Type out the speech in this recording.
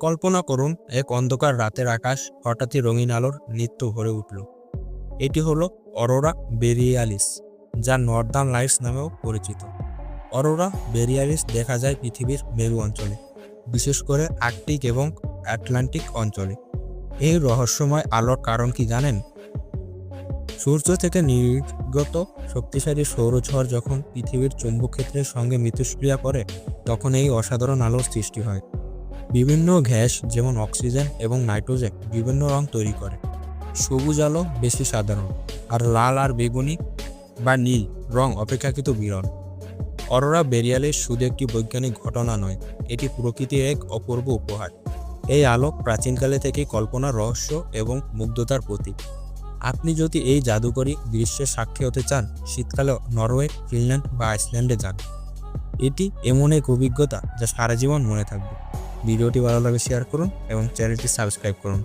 কল্পনা করুন, এক অন্ধকার রাতের আকাশ হঠাৎই রঙিন আলোর নৃত্য ভরে উঠল। এটি হলো অরোরা বোরিয়ালিস, যা নর্দার্ন লাইটস নামেও পরিচিত। অরোরা বোরিয়ালিস দেখা যায় পৃথিবীর মেরু অঞ্চলে, বিশেষ করে আর্কটিক এবং আটলান্টিক অঞ্চলে। এই রহস্যময় আলোর কারণ কি জানেন? সূর্য থেকে নির্গত শক্তিশালী সৌরঝড় যখন পৃথিবীর চৌম্বকক্ষেত্রের সঙ্গে মিথস্ক্রিয়া করে, তখন এই অসাধারণ আলোর সৃষ্টি হয়। বিভিন্ন গ্যাস যেমন অক্সিজেন এবং নাইট্রোজেন বিভিন্ন রং তৈরি করে। সবুজ আলো বেশি সাধারণ, আর লাল আর বেগুনি বা নীল রং অপেক্ষাকৃত বিরল। অরোরা বোরিয়ালিস শুধু একটি বৈজ্ঞানিক ঘটনা নয়, এটি প্রকৃতির এক অপূর্ব উপহার। এই আলো প্রাচীনকালে থেকেই কল্পনার রহস্য এবং মুগ্ধতার প্রতীক। আপনি যদি এই জাদুকরী দৃশ্যের সাক্ষী হতে চান, শীতকালে নরওয়ে, ফিনল্যান্ড বা আইসল্যান্ডে যান। এটি এমন এক অভিজ্ঞতা যা সারা জীবন মনে থাকবে। ভিডিওটি ভালো লাগে শেয়ার করুন এবং চ্যানেলটি সাবস্ক্রাইব করুন।